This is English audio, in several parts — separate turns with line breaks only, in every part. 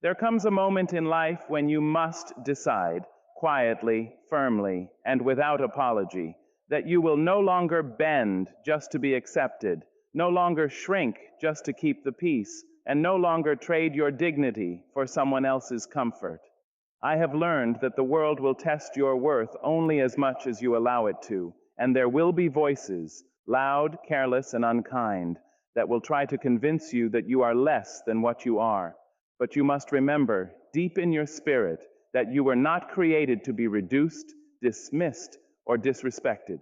There comes a moment in life when you must decide, quietly, firmly, and without apology, that you will no longer bend just to be accepted, no longer shrink just to keep the peace, and no longer trade your dignity for someone else's comfort. I have learned that the world will test your worth only as much as you allow it to, and there will be voices, loud, careless, and unkind, that will try to convince you that you are less than what you are. But you must remember, deep in your spirit, that you were not created to be reduced, dismissed, or disrespected.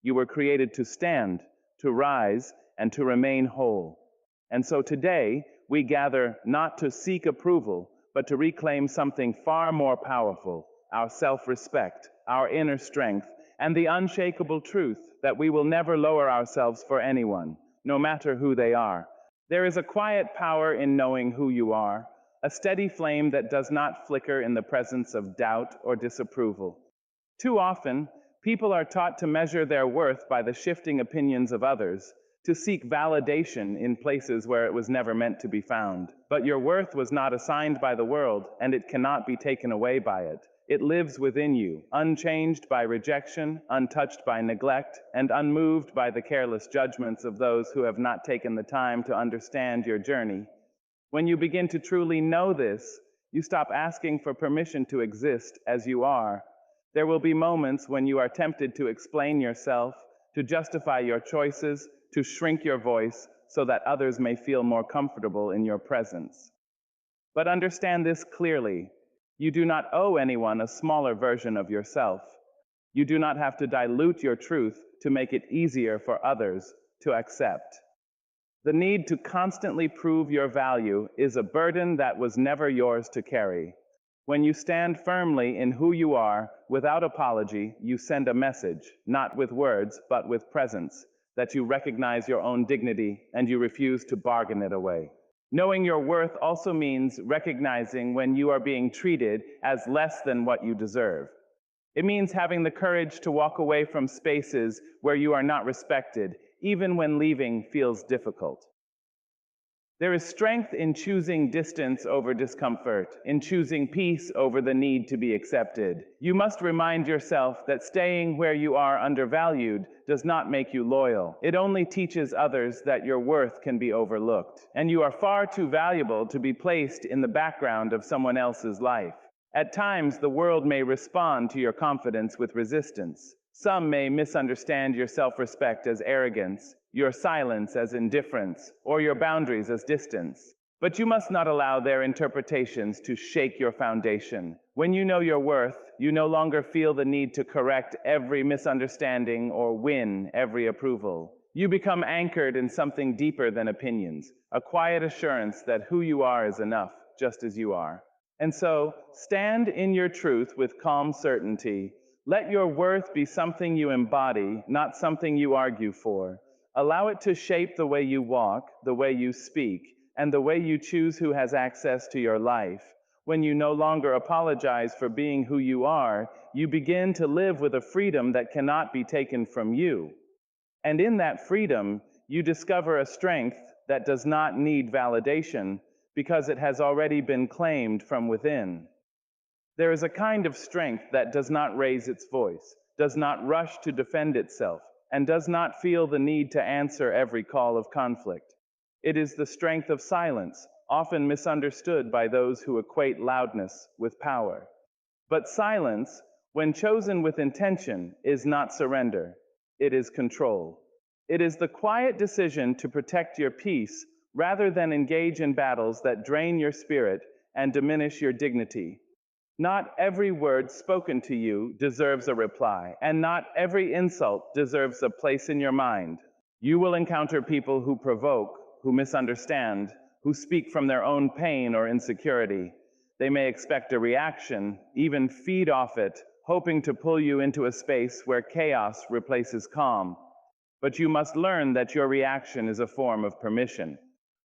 You were created to stand, to rise, and to remain whole. And so today, we gather not to seek approval, but to reclaim something far more powerful, our self-respect, our inner strength, and the unshakable truth that we will never lower ourselves for anyone, no matter who they are. There is a quiet power in knowing who you are, a steady flame that does not flicker in the presence of doubt or disapproval. Too often, people are taught to measure their worth by the shifting opinions of others, to seek validation in places where it was never meant to be found. But your worth was not assigned by the world, and it cannot be taken away by it. It lives within you, unchanged by rejection, untouched by neglect, and unmoved by the careless judgments of those who have not taken the time to understand your journey. When you begin to truly know this, you stop asking for permission to exist as you are. There will be moments when you are tempted to explain yourself, to justify your choices, to shrink your voice so that others may feel more comfortable in your presence. But understand this clearly. You do not owe anyone a smaller version of yourself. You do not have to dilute your truth to make it easier for others to accept. The need to constantly prove your value is a burden that was never yours to carry. When you stand firmly in who you are, without apology, you send a message, not with words, but with presence, that you recognize your own dignity and you refuse to bargain it away. Knowing your worth also means recognizing when you are being treated as less than what you deserve. It means having the courage to walk away from spaces where you are not respected, even when leaving feels difficult. There is strength in choosing distance over discomfort, in choosing peace over the need to be accepted. You must remind yourself that staying where you are undervalued does not make you loyal. It only teaches others that your worth can be overlooked, and you are far too valuable to be placed in the background of someone else's life. At times, the world may respond to your confidence with resistance. Some may misunderstand your self-respect as arrogance, your silence as indifference, or your boundaries as distance. But you must not allow their interpretations to shake your foundation. When you know your worth, you no longer feel the need to correct every misunderstanding or win every approval. You become anchored in something deeper than opinions, a quiet assurance that who you are is enough, just as you are. And so, stand in your truth with calm certainty. Let your worth be something you embody, not something you argue for. Allow it to shape the way you walk, the way you speak, and the way you choose who has access to your life. When you no longer apologize for being who you are, you begin to live with a freedom that cannot be taken from you. And in that freedom, you discover a strength that does not need validation because it has already been claimed from within. There is a kind of strength that does not raise its voice, does not rush to defend itself, and does not feel the need to answer every call of conflict. It is the strength of silence, often misunderstood by those who equate loudness with power. But silence, when chosen with intention, is not surrender. It is control. It is the quiet decision to protect your peace rather than engage in battles that drain your spirit and diminish your dignity. Not every word spoken to you deserves a reply, and not every insult deserves a place in your mind. You will encounter people who provoke, who misunderstand, who speak from their own pain or insecurity. They may expect a reaction, even feed off it, hoping to pull you into a space where chaos replaces calm. But you must learn that your reaction is a form of permission.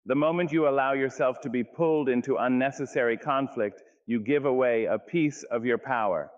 The moment you allow yourself to be pulled into unnecessary conflict, you give away a piece of your power.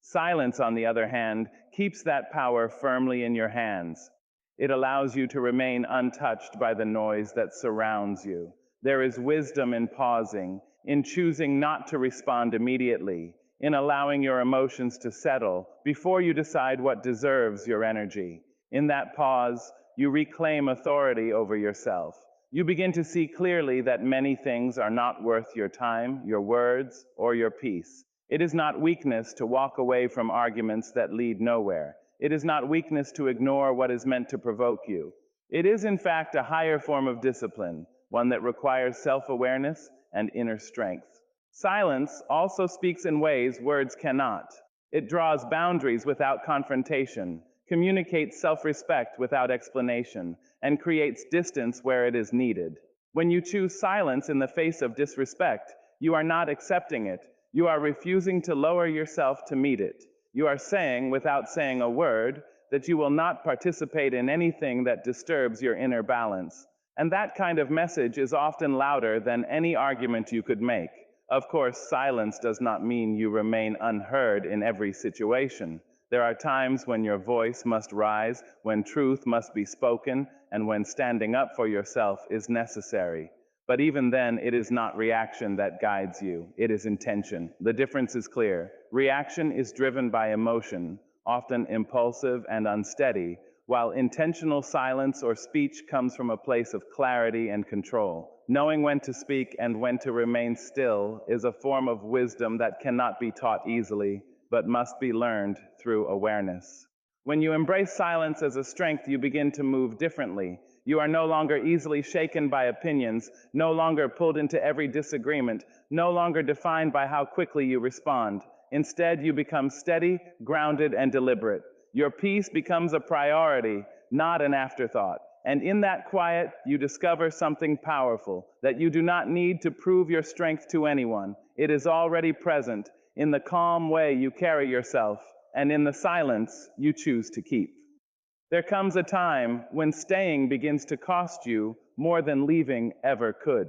Silence, on the other hand, keeps that power firmly in your hands. It allows you to remain untouched by the noise that surrounds you. There is wisdom in pausing, in choosing not to respond immediately, in allowing your emotions to settle before you decide what deserves your energy. In that pause, you reclaim authority over yourself. You begin to see clearly that many things are not worth your time, your words, or your peace. It is not weakness to walk away from arguments that lead nowhere. It is not weakness to ignore what is meant to provoke you. It is, in fact, a higher form of discipline, one that requires self-awareness and inner strength. Silence also speaks in ways words cannot. It draws boundaries without confrontation, communicates self-respect without explanation, and creates distance where it is needed. When you choose silence in the face of disrespect, you are not accepting it. You are refusing to lower yourself to meet it. You are saying, without saying a word, that you will not participate in anything that disturbs your inner balance. And that kind of message is often louder than any argument you could make. Of course, silence does not mean you remain unheard in every situation. There are times when your voice must rise, when truth must be spoken, and when standing up for yourself is necessary. But even then, it is not reaction that guides you, it is intention. The difference is clear. Reaction is driven by emotion, often impulsive and unsteady, while intentional silence or speech comes from a place of clarity and control. Knowing when to speak and when to remain still is a form of wisdom that cannot be taught easily, but must be learned through awareness. When you embrace silence as a strength, you begin to move differently. You are no longer easily shaken by opinions, no longer pulled into every disagreement, no longer defined by how quickly you respond. Instead, you become steady, grounded, and deliberate. Your peace becomes a priority, not an afterthought. And in that quiet, you discover something powerful, that you do not need to prove your strength to anyone. It is already present in the calm way you carry yourself, and in the silence you choose to keep. There comes a time when staying begins to cost you more than leaving ever could.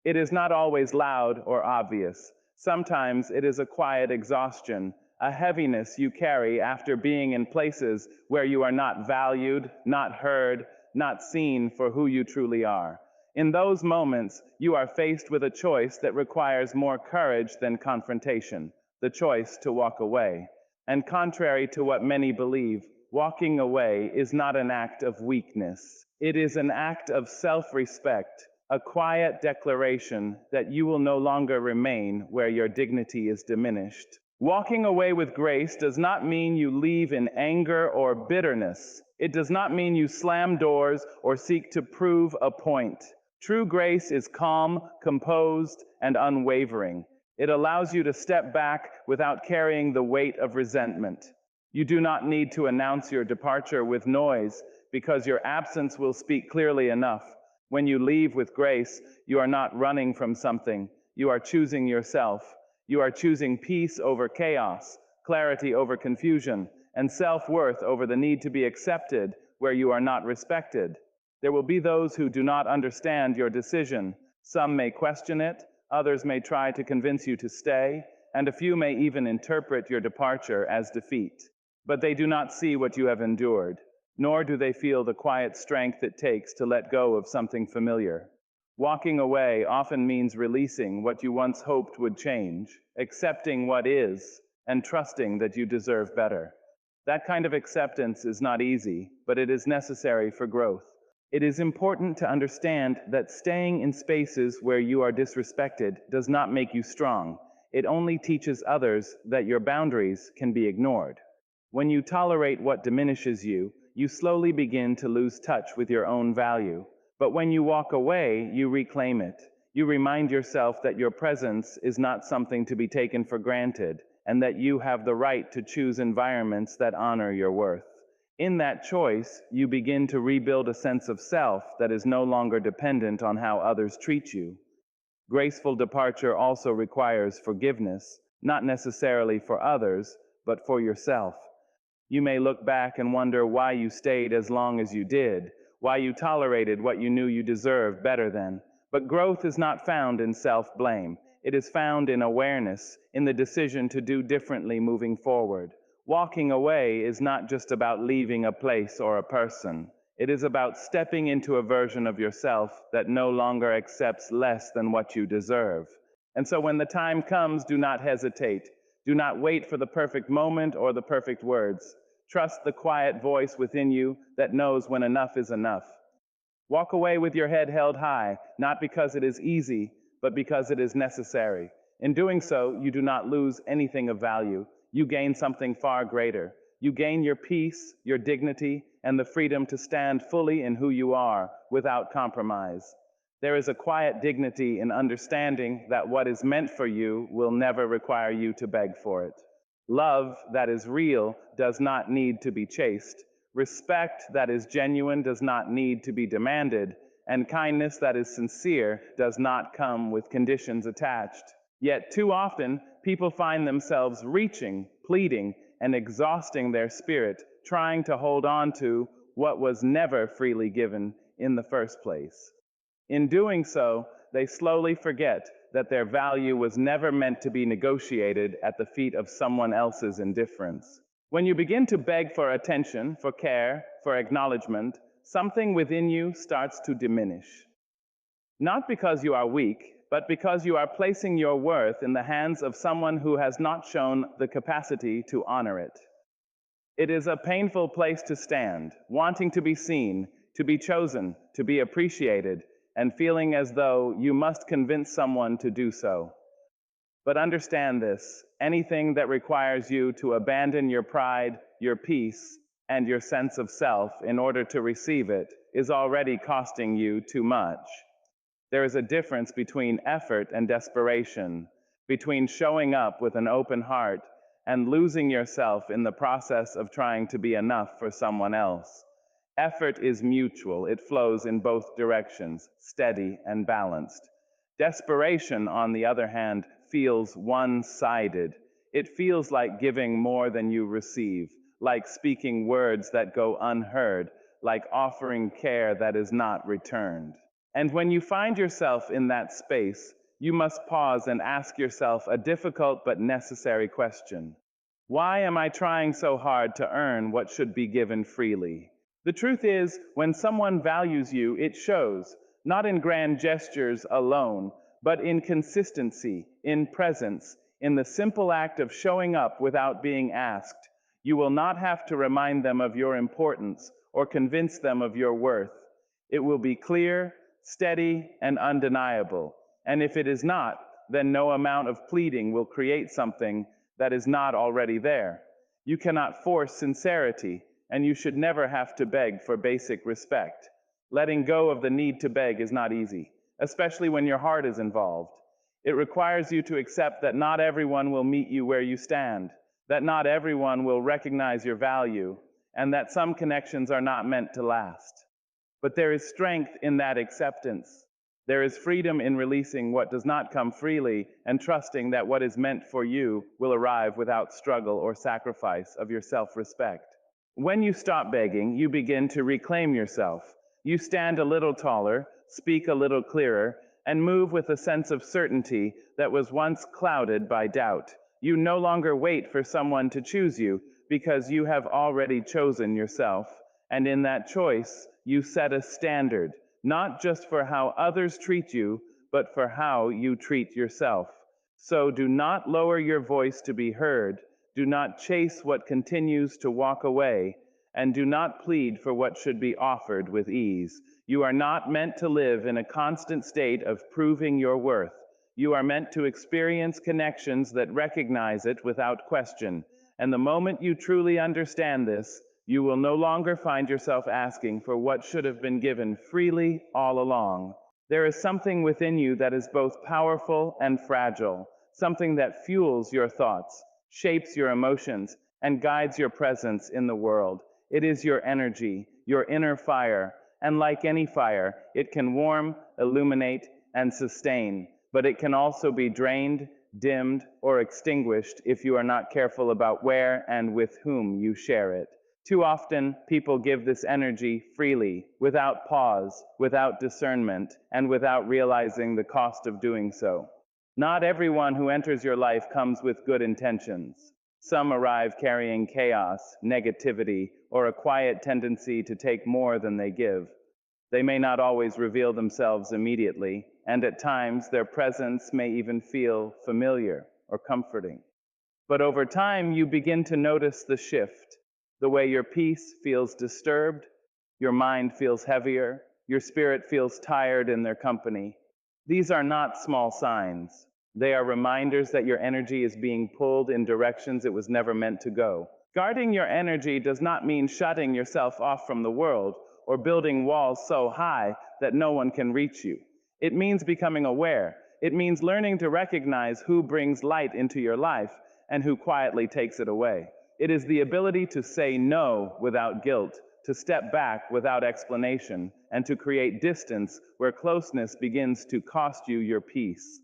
It is not always loud or obvious. Sometimes it is a quiet exhaustion, a heaviness you carry after being in places where you are not valued, not heard, not seen for who you truly are. In those moments, you are faced with a choice that requires more courage than confrontation, the choice to walk away. And contrary to what many believe, walking away is not an act of weakness. It is an act of self-respect, a quiet declaration that you will no longer remain where your dignity is diminished. Walking away with grace does not mean you leave in anger or bitterness. It does not mean you slam doors or seek to prove a point. True grace is calm, composed, and unwavering. It allows you to step back without carrying the weight of resentment. You do not need to announce your departure with noise, because your absence will speak clearly enough. When you leave with grace, you are not running from something. You are choosing yourself. You are choosing peace over chaos, clarity over confusion, and self-worth over the need to be accepted where you are not respected. There will be those who do not understand your decision. Some may question it, others may try to convince you to stay, and a few may even interpret your departure as defeat. But they do not see what you have endured, nor do they feel the quiet strength it takes to let go of something familiar. Walking away often means releasing what you once hoped would change, accepting what is, and trusting that you deserve better. That kind of acceptance is not easy, but it is necessary for growth. It is important to understand that staying in spaces where you are disrespected does not make you strong. It only teaches others that your boundaries can be ignored. When you tolerate what diminishes you, you slowly begin to lose touch with your own value. But when you walk away, you reclaim it. You remind yourself that your presence is not something to be taken for granted, and that you have the right to choose environments that honor your worth. In that choice, you begin to rebuild a sense of self that is no longer dependent on how others treat you. Graceful departure also requires forgiveness, not necessarily for others, but for yourself. You may look back and wonder why you stayed as long as you did, why you tolerated what you knew you deserved better than. But growth is not found in self-blame. It is found in awareness, in the decision to do differently moving forward. Walking away is not just about leaving a place or a person. It is about stepping into a version of yourself that no longer accepts less than what you deserve. And so when the time comes, do not hesitate. Do not wait for the perfect moment or the perfect words. Trust the quiet voice within you that knows when enough is enough. Walk away with your head held high, not because it is easy, but because it is necessary. In doing so, you do not lose anything of value. You gain something far greater. You gain your peace, your dignity, and the freedom to stand fully in who you are without compromise. There is a quiet dignity in understanding that what is meant for you will never require you to beg for it. Love that is real does not need to be chased. Respect that is genuine does not need to be demanded, and kindness that is sincere does not come with conditions attached. Yet too often, people find themselves reaching, pleading, and exhausting their spirit, trying to hold on to what was never freely given in the first place. In doing so, they slowly forget that their value was never meant to be negotiated at the feet of someone else's indifference. When you begin to beg for attention, for care, for acknowledgement, something within you starts to diminish. Not because you are weak, but because you are placing your worth in the hands of someone who has not shown the capacity to honor it. It is a painful place to stand, wanting to be seen, to be chosen, to be appreciated, and feeling as though you must convince someone to do so. But understand this, anything that requires you to abandon your pride, your peace, and your sense of self in order to receive it is already costing you too much. There is a difference between effort and desperation, between showing up with an open heart and losing yourself in the process of trying to be enough for someone else. Effort is mutual. It flows in both directions, steady and balanced. Desperation, on the other hand, feels one-sided. It feels like giving more than you receive, like speaking words that go unheard, like offering care that is not returned. And when you find yourself in that space, you must pause and ask yourself a difficult but necessary question. Why am I trying so hard to earn what should be given freely? The truth is, when someone values you, it shows, not in grand gestures alone, but in consistency, in presence, in the simple act of showing up without being asked. You will not have to remind them of your importance or convince them of your worth. It will be clear, steady, and undeniable. And if it is not, then no amount of pleading will create something that is not already there. You cannot force sincerity, and you should never have to beg for basic respect. Letting go of the need to beg is not easy, especially when your heart is involved. It requires you to accept that not everyone will meet you where you stand, that not everyone will recognize your value, and that some connections are not meant to last. But there is strength in that acceptance. There is freedom in releasing what does not come freely and trusting that what is meant for you will arrive without struggle or sacrifice of your self-respect. When you stop begging, you begin to reclaim yourself. You stand a little taller, speak a little clearer, and move with a sense of certainty that was once clouded by doubt. You no longer wait for someone to choose you because you have already chosen yourself. And in that choice, you set a standard, not just for how others treat you, but for how you treat yourself. So do not lower your voice to be heard. Do not chase what continues to walk away, and do not plead for what should be offered with ease. You are not meant to live in a constant state of proving your worth. You are meant to experience connections that recognize it without question. And the moment you truly understand this, you will no longer find yourself asking for what should have been given freely all along. There is something within you that is both powerful and fragile, something that fuels your thoughts, shapes your emotions, and guides your presence in the world. It is your energy, your inner fire, and like any fire, it can warm, illuminate, and sustain, but it can also be drained, dimmed, or extinguished if you are not careful about where and with whom you share it. Too often, people give this energy freely, without pause, without discernment, and without realizing the cost of doing so. Not everyone who enters your life comes with good intentions. Some arrive carrying chaos, negativity, or a quiet tendency to take more than they give. They may not always reveal themselves immediately, and at times their presence may even feel familiar or comforting. But over time, you begin to notice the shift, the way your peace feels disturbed, your mind feels heavier, your spirit feels tired in their company. These are not small signs. They are reminders that your energy is being pulled in directions it was never meant to go. Guarding your energy does not mean shutting yourself off from the world or building walls so high that no one can reach you. It means becoming aware. It means learning to recognize who brings light into your life and who quietly takes it away. It is the ability to say no without guilt, to step back without explanation, and to create distance where closeness begins to cost you your peace.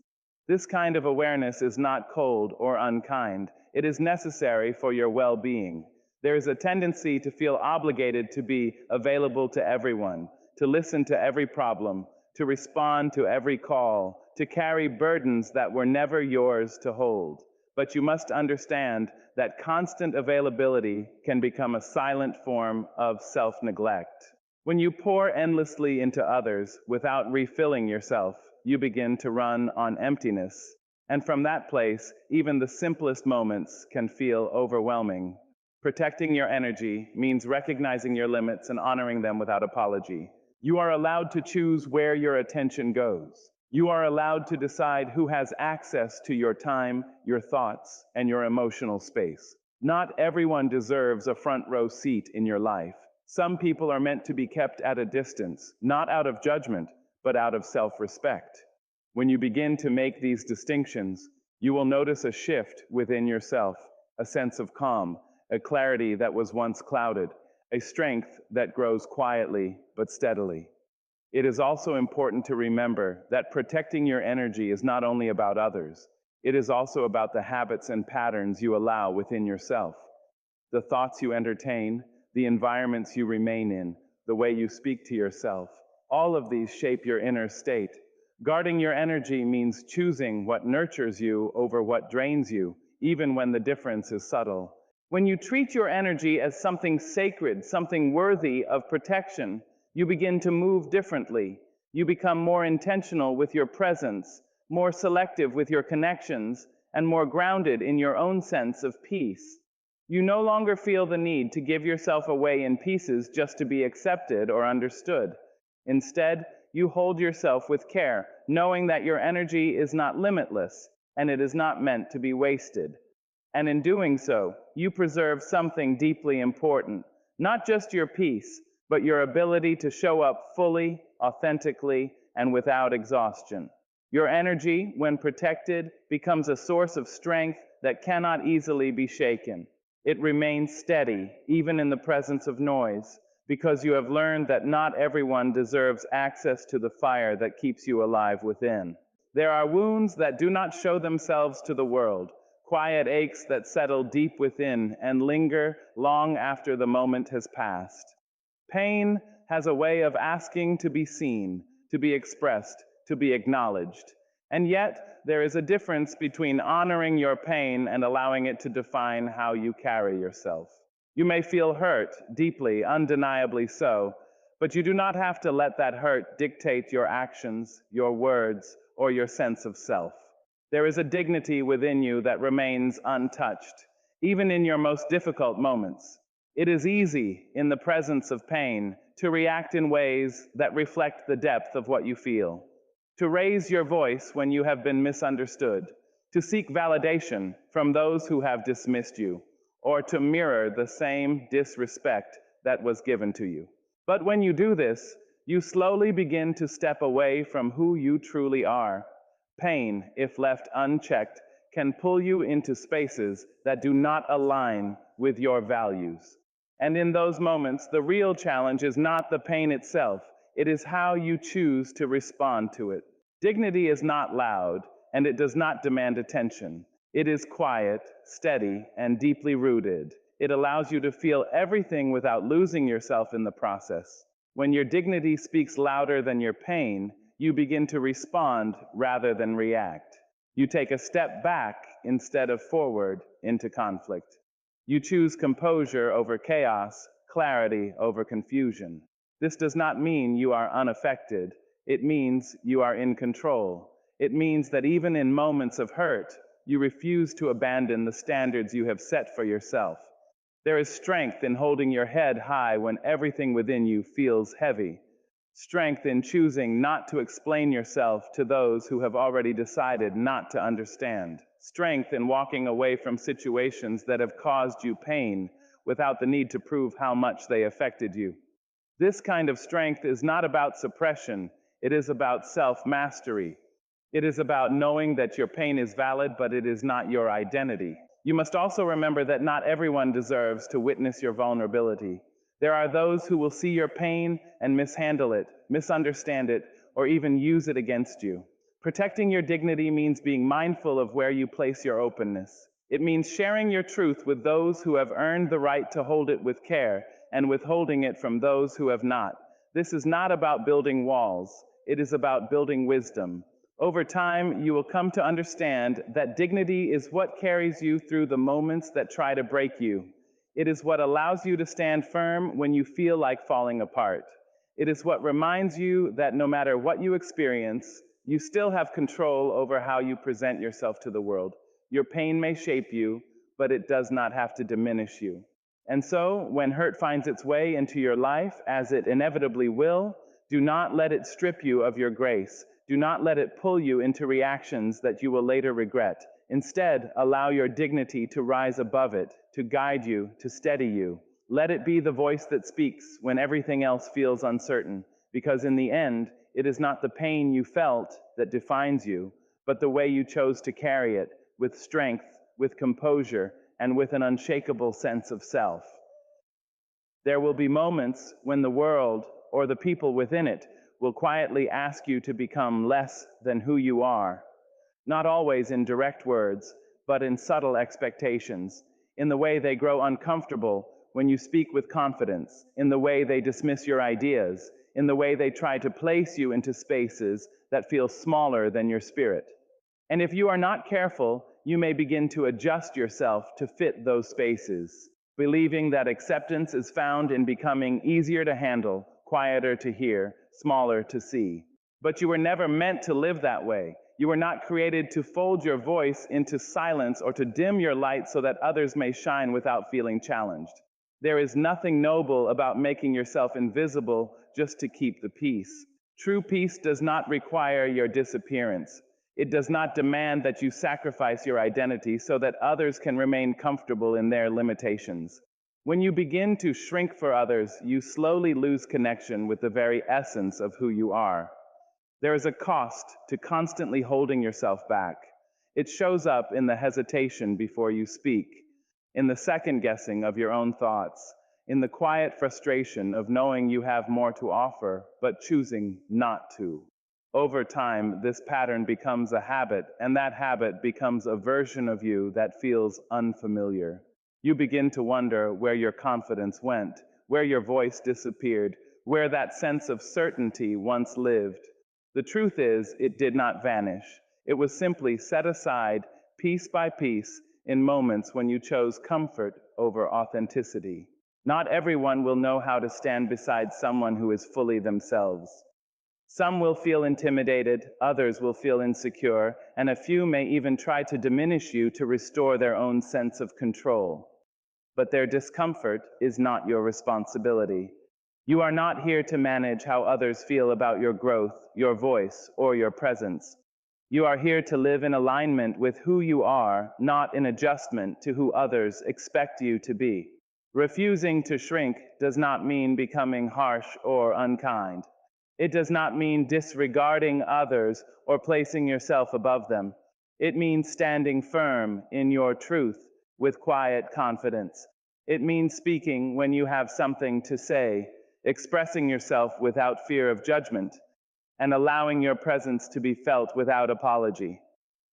This kind of awareness is not cold or unkind. It is necessary for your well-being. There is a tendency to feel obligated to be available to everyone, to listen to every problem, to respond to every call, to carry burdens that were never yours to hold. But you must understand that constant availability can become a silent form of self-neglect. When you pour endlessly into others without refilling yourself, you begin to run on emptiness. And from that place, even the simplest moments can feel overwhelming. Protecting your energy means recognizing your limits and honoring them without apology. You are allowed to choose where your attention goes. You are allowed to decide who has access to your time, your thoughts, and your emotional space. Not everyone deserves a front row seat in your life. Some people are meant to be kept at a distance, not out of judgment, but out of self-respect. When you begin to make these distinctions, you will notice a shift within yourself, a sense of calm, a clarity that was once clouded, a strength that grows quietly but steadily. It is also important to remember that protecting your energy is not only about others, it is also about the habits and patterns you allow within yourself. The thoughts you entertain, the environments you remain in, the way you speak to yourself, all of these shape your inner state. Guarding your energy means choosing what nurtures you over what drains you, even when the difference is subtle. When you treat your energy as something sacred, something worthy of protection, you begin to move differently. You become more intentional with your presence, more selective with your connections, and more grounded in your own sense of peace. You no longer feel the need to give yourself away in pieces just to be accepted or understood. Instead, you hold yourself with care, knowing that your energy is not limitless and it is not meant to be wasted. And in doing so, you preserve something deeply important, not just your peace, but your ability to show up fully, authentically, and without exhaustion. Your energy, when protected, becomes a source of strength that cannot easily be shaken. It remains steady, even in the presence of noise, because you have learned that not everyone deserves access to the fire that keeps you alive within. There are wounds that do not show themselves to the world, quiet aches that settle deep within and linger long after the moment has passed. Pain has a way of asking to be seen, to be expressed, to be acknowledged. And yet, there is a difference between honoring your pain and allowing it to define how you carry yourself. You may feel hurt, deeply, undeniably so, but you do not have to let that hurt dictate your actions, your words, or your sense of self. There is a dignity within you that remains untouched, even in your most difficult moments. It is easy, in the presence of pain, to react in ways that reflect the depth of what you feel, to raise your voice when you have been misunderstood, to seek validation from those who have dismissed you, or to mirror the same disrespect that was given to you. But when you do this, you slowly begin to step away from who you truly are. Pain, if left unchecked, can pull you into spaces that do not align with your values. And in those moments, the real challenge is not the pain itself, it is how you choose to respond to it. Dignity is not loud, and it does not demand attention. It is quiet, steady, and deeply rooted. It allows you to feel everything without losing yourself in the process. When your dignity speaks louder than your pain, you begin to respond rather than react. You take a step back instead of forward into conflict. You choose composure over chaos, clarity over confusion. This does not mean you are unaffected. It means you are in control. It means that even in moments of hurt, you refuse to abandon the standards you have set for yourself. There is strength in holding your head high when everything within you feels heavy. Strength in choosing not to explain yourself to those who have already decided not to understand. Strength in walking away from situations that have caused you pain without the need to prove how much they affected you. This kind of strength is not about suppression, it is about self-mastery. It is about knowing that your pain is valid, but it is not your identity. You must also remember that not everyone deserves to witness your vulnerability. There are those who will see your pain and mishandle it, misunderstand it, or even use it against you. Protecting your dignity means being mindful of where you place your openness. It means sharing your truth with those who have earned the right to hold it with care and withholding it from those who have not. This is not about building walls. It is about building wisdom. Over time, you will come to understand that dignity is what carries you through the moments that try to break you. It is what allows you to stand firm when you feel like falling apart. It is what reminds you that no matter what you experience, you still have control over how you present yourself to the world. Your pain may shape you, but it does not have to diminish you. And so, when hurt finds its way into your life, as it inevitably will, do not let it strip you of your grace. Do not let it pull you into reactions that you will later regret. Instead, allow your dignity to rise above it, to guide you, to steady you. Let it be the voice that speaks when everything else feels uncertain, because in the end, it is not the pain you felt that defines you, but the way you chose to carry it, with strength, with composure, and with an unshakable sense of self. There will be moments when the world, or the people within it, will quietly ask you to become less than who you are. Not always in direct words, but in subtle expectations, in the way they grow uncomfortable when you speak with confidence, in the way they dismiss your ideas, in the way they try to place you into spaces that feel smaller than your spirit. And if you are not careful, you may begin to adjust yourself to fit those spaces, believing that acceptance is found in becoming easier to handle, quieter to hear, smaller to see. But you were never meant to live that way. You were not created to fold your voice into silence or to dim your light so that others may shine without feeling challenged. There is nothing noble about making yourself invisible just to keep the peace. True peace does not require your disappearance. It does not demand that you sacrifice your identity so that others can remain comfortable in their limitations. When you begin to shrink for others, you slowly lose connection with the very essence of who you are. There is a cost to constantly holding yourself back. It shows up in the hesitation before you speak, in the second guessing of your own thoughts, in the quiet frustration of knowing you have more to offer, but choosing not to. Over time, this pattern becomes a habit, and that habit becomes a version of you that feels unfamiliar. You begin to wonder where your confidence went, where your voice disappeared, where that sense of certainty once lived. The truth is, it did not vanish. It was simply set aside, piece by piece, in moments when you chose comfort over authenticity. Not everyone will know how to stand beside someone who is fully themselves. Some will feel intimidated, others will feel insecure, and a few may even try to diminish you to restore their own sense of control. But their discomfort is not your responsibility. You are not here to manage how others feel about your growth, your voice, or your presence. You are here to live in alignment with who you are, not in adjustment to who others expect you to be. Refusing to shrink does not mean becoming harsh or unkind. It does not mean disregarding others or placing yourself above them. It means standing firm in your truth with quiet confidence. It means speaking when you have something to say, expressing yourself without fear of judgment, and allowing your presence to be felt without apology.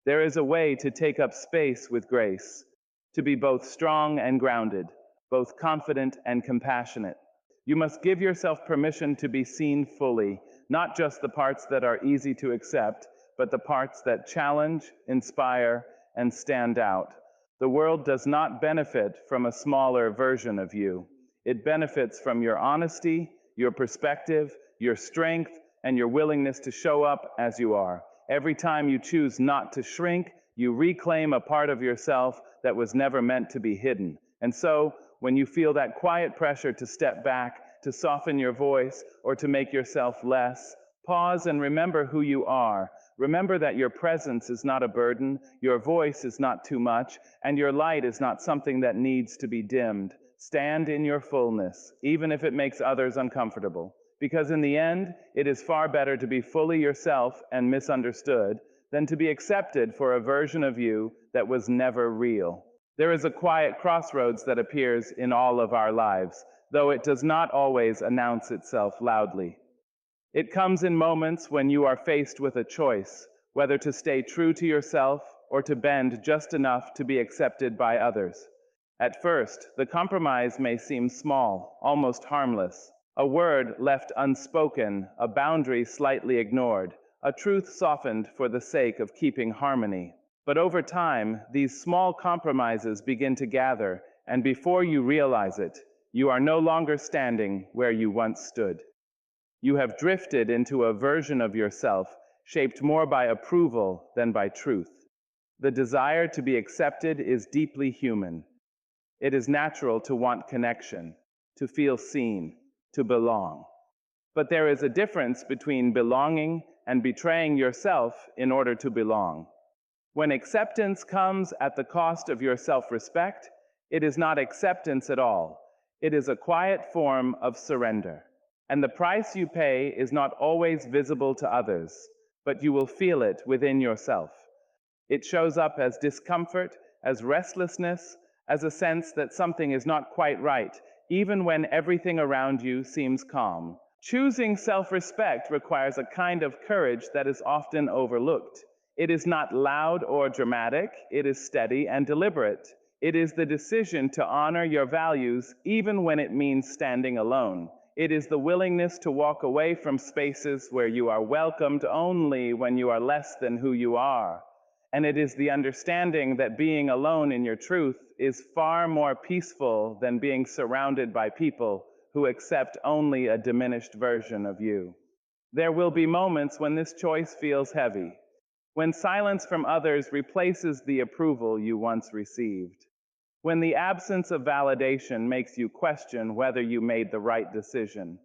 There is a way to take up space with grace, to be both strong and grounded, both confident and compassionate. You must give yourself permission to be seen fully, not just the parts that are easy to accept, but the parts that challenge, inspire, and stand out. The world does not benefit from a smaller version of you. It benefits from your honesty, your perspective, your strength, and your willingness to show up as you are. Every time you choose not to shrink, you reclaim a part of yourself that was never meant to be hidden. And so, when you feel that quiet pressure to step back, to soften your voice, or to make yourself less, pause and remember who you are. Remember that your presence is not a burden, your voice is not too much, and your light is not something that needs to be dimmed. Stand in your fullness, even if it makes others uncomfortable. Because in the end, it is far better to be fully yourself and misunderstood than to be accepted for a version of you that was never real. There is a quiet crossroads that appears in all of our lives, though it does not always announce itself loudly. It comes in moments when you are faced with a choice, whether to stay true to yourself or to bend just enough to be accepted by others. At first, the compromise may seem small, almost harmless. A word left unspoken, a boundary slightly ignored, a truth softened for the sake of keeping harmony. But over time, these small compromises begin to gather, and before you realize it, you are no longer standing where you once stood. You have drifted into a version of yourself shaped more by approval than by truth. The desire to be accepted is deeply human. It is natural to want connection, to feel seen, to belong. But there is a difference between belonging and betraying yourself in order to belong. When acceptance comes at the cost of your self-respect, it is not acceptance at all. It is a quiet form of surrender. And the price you pay is not always visible to others, but you will feel it within yourself. It shows up as discomfort, as restlessness, as a sense that something is not quite right, even when everything around you seems calm. Choosing self-respect requires a kind of courage that is often overlooked. It is not loud or dramatic, it is steady and deliberate. It is the decision to honor your values even when it means standing alone. It is the willingness to walk away from spaces where you are welcomed only when you are less than who you are. And it is the understanding that being alone in your truth is far more peaceful than being surrounded by people who accept only a diminished version of you. There will be moments when this choice feels heavy, when silence from others replaces the approval you once received, when the absence of validation makes you question whether you made the right decision.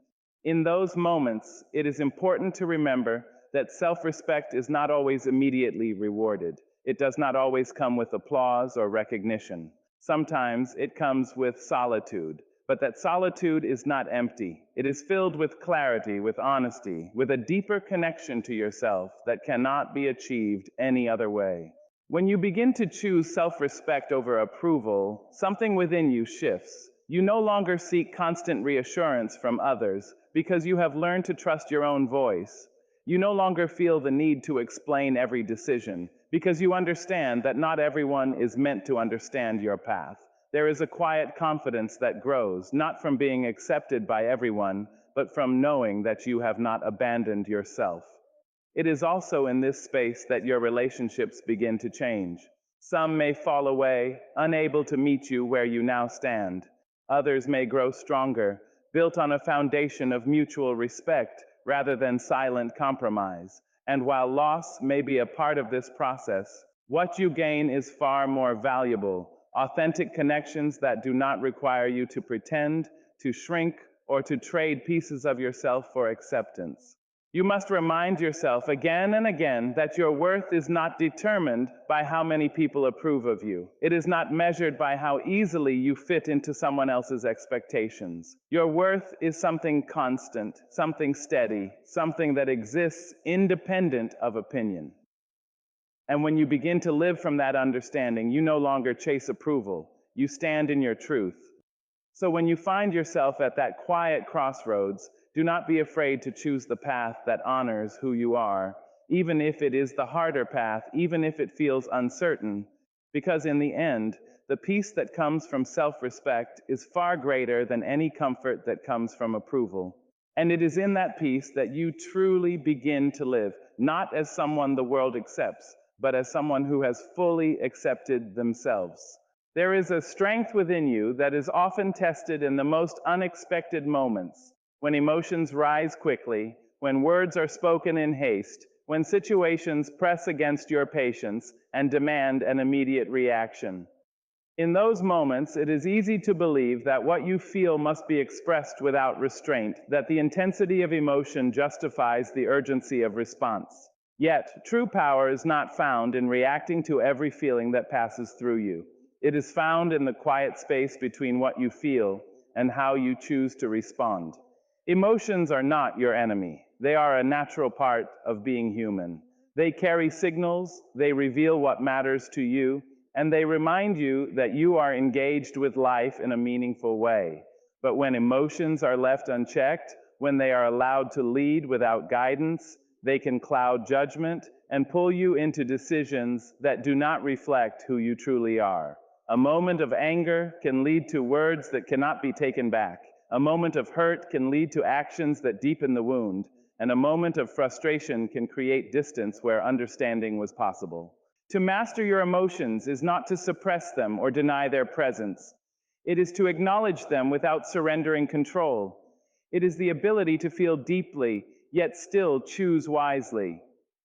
In those moments, it is important to remember that self-respect is not always immediately rewarded. It does not always come with applause or recognition. Sometimes it comes with solitude, but that solitude is not empty. It is filled with clarity, with honesty, with a deeper connection to yourself that cannot be achieved any other way. When you begin to choose self-respect over approval, something within you shifts. You no longer seek constant reassurance from others because you have learned to trust your own voice. You no longer feel the need to explain every decision because you understand that not everyone is meant to understand your path. There is a quiet confidence that grows, not from being accepted by everyone, but from knowing that you have not abandoned yourself. It is also in this space that your relationships begin to change. Some may fall away, unable to meet you where you now stand. Others may grow stronger, built on a foundation of mutual respect rather than silent compromise. And while loss may be a part of this process, what you gain is far more valuable. Authentic connections that do not require you to pretend, to shrink, or to trade pieces of yourself for acceptance. You must remind yourself again and again that your worth is not determined by how many people approve of you. It is not measured by how easily you fit into someone else's expectations. Your worth is something constant, something steady, something that exists independent of opinion. And when you begin to live from that understanding, you no longer chase approval. You stand in your truth. So when you find yourself at that quiet crossroads, do not be afraid to choose the path that honors who you are, even if it is the harder path, even if it feels uncertain, because in the end, the peace that comes from self-respect is far greater than any comfort that comes from approval. And it is in that peace that you truly begin to live, not as someone the world accepts, but as someone who has fully accepted themselves. There is a strength within you that is often tested in the most unexpected moments, when emotions rise quickly, when words are spoken in haste, when situations press against your patience and demand an immediate reaction. In those moments, it is easy to believe that what you feel must be expressed without restraint, that the intensity of emotion justifies the urgency of response. Yet, true power is not found in reacting to every feeling that passes through you. It is found in the quiet space between what you feel and how you choose to respond. Emotions are not your enemy. They are a natural part of being human. They carry signals, they reveal what matters to you, and they remind you that you are engaged with life in a meaningful way. But when emotions are left unchecked, when they are allowed to lead without guidance, they can cloud judgment and pull you into decisions that do not reflect who you truly are. A moment of anger can lead to words that cannot be taken back. A moment of hurt can lead to actions that deepen the wound, and a moment of frustration can create distance where understanding was possible. To master your emotions is not to suppress them or deny their presence. It is to acknowledge them without surrendering control. It is the ability to feel deeply, yet still choose wisely.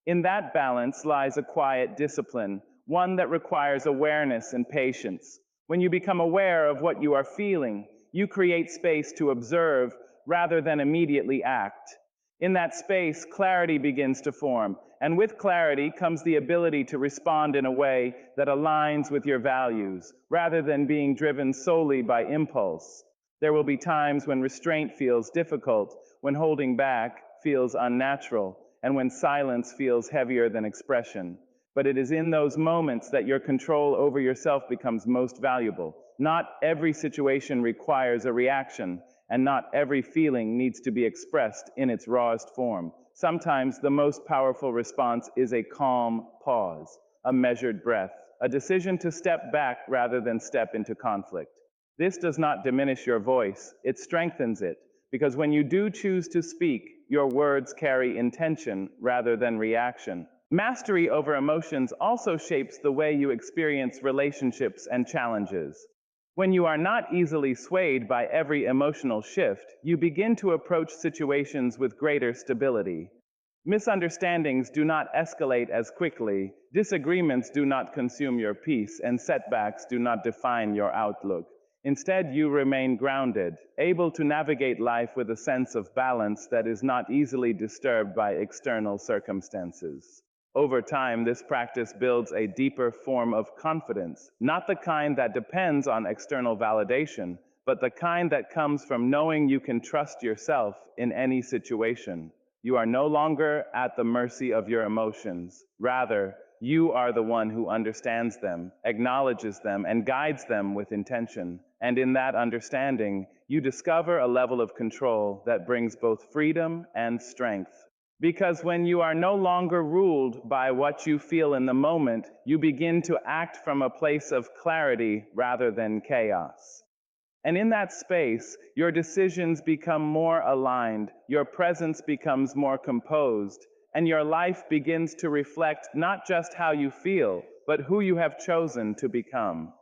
In that balance lies a quiet discipline, one that requires awareness and patience. When you become aware of what you are feeling, you create space to observe rather than immediately act. In that space, clarity begins to form, and with clarity comes the ability to respond in a way that aligns with your values, rather than being driven solely by impulse. There will be times when restraint feels difficult, when holding back feels unnatural, and when silence feels heavier than expression. But it is in those moments that your control over yourself becomes most valuable. Not every situation requires a reaction, and not every feeling needs to be expressed in its rawest form. Sometimes the most powerful response is a calm pause, a measured breath, a decision to step back rather than step into conflict. This does not diminish your voice, it strengthens it, because when you do choose to speak, your words carry intention rather than reaction. Mastery over emotions also shapes the way you experience relationships and challenges. When you are not easily swayed by every emotional shift, you begin to approach situations with greater stability. Misunderstandings do not escalate as quickly, disagreements do not consume your peace, and setbacks do not define your outlook. Instead, you remain grounded, able to navigate life with a sense of balance that is not easily disturbed by external circumstances. Over time, this practice builds a deeper form of confidence, not the kind that depends on external validation, but the kind that comes from knowing you can trust yourself in any situation. You are no longer at the mercy of your emotions. Rather, you are the one who understands them, acknowledges them, and guides them with intention. And in that understanding, you discover a level of control that brings both freedom and strength. Because when you are no longer ruled by what you feel in the moment, you begin to act from a place of clarity rather than chaos. And in that space, your decisions become more aligned, your presence becomes more composed, and your life begins to reflect not just how you feel, but who you have chosen to become.